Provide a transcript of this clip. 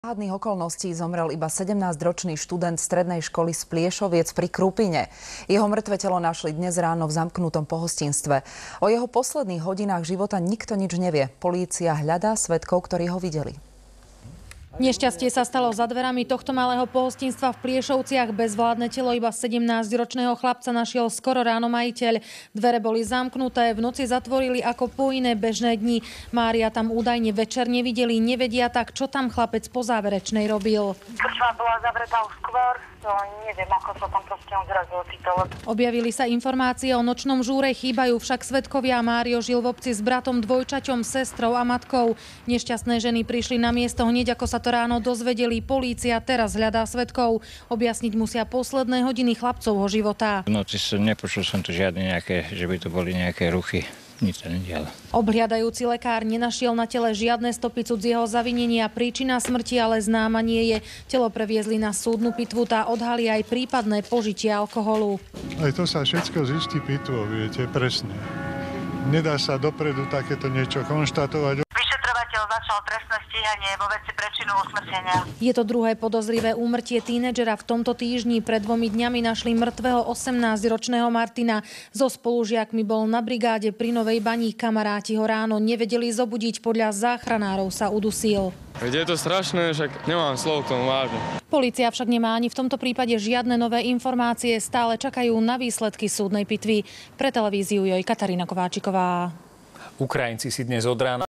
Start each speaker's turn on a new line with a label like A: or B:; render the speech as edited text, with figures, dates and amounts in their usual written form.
A: Záhadných okolností zomrel iba 17-ročný študent strednej školy z Pliešoviec pri Krupine. Jeho mŕtve telo našli dnes ráno v zamknutom pohostinstve. O jeho posledných hodinách života nikto nič nevie. Polícia hľadá svedkov, ktorí ho videli.
B: Nešťastie sa stalo za dverami tohto malého pohostinstva v Pliešovciach. Bezvládne telo iba 17-ročného chlapca našiel skoro ráno majiteľ. Dvere boli zamknuté, v noci zatvorili ako po iné bežné dni. Mária tam údajne večer nevideli, nevedia tak, čo tam chlapec po záverečnej robil.
C: Krčma bola zavretá už skôr, to neviem, ako sa tam proste on zrazu ocitol.
B: Objavili sa informácie o nočnom žúre, chýbajú však svedkovia. Mário žil v obci s bratom, dvojčaťom, sestrou a matkou. Nešťastné ženy prišli na miesto hneď, ako sa to ráno dozvedeli. Polícia teraz hľadá svedkov. Objasniť musia posledné hodiny chlapcovho života.
D: V noci nepočul som tu žiadne nejaké, že by to boli nejaké ruchy. Nič sa nedialo.
B: Obhliadajúci lekár nenašiel na tele žiadne stopy cudzieho zavinenia. Príčina smrti ale známa nie je. Telo previezli na súdnu pitvu, tá odhalí aj prípadné požitie alkoholu.
E: Aj to sa všetko zistí pitvou, viete, presne. Nedá sa dopredu takéto niečo konštatovať.
C: Vyšetrovateľ začal trestné stíhanie vo veci príčinu usmrtenia.
B: Je to druhé podozrivé úmrtie tínedžera. V tomto týždni pred 2 dňami našli mŕtvého 18-ročného Martina. So spolužiakmi bol na brigáde pri Novej Bani. Kamaráti ho ráno nevedeli zobudiť, podľa záchranárov sa udusil.
F: Je to strašné, však nemám slov k tomu vážne.
B: Polícia však nemá ani v tomto prípade žiadne nové informácie. Stále čakajú na výsledky súdnej pitvy. Pre televíziu Joj Katarína Kováčiková.
G: Ukrajinci si dnes od rána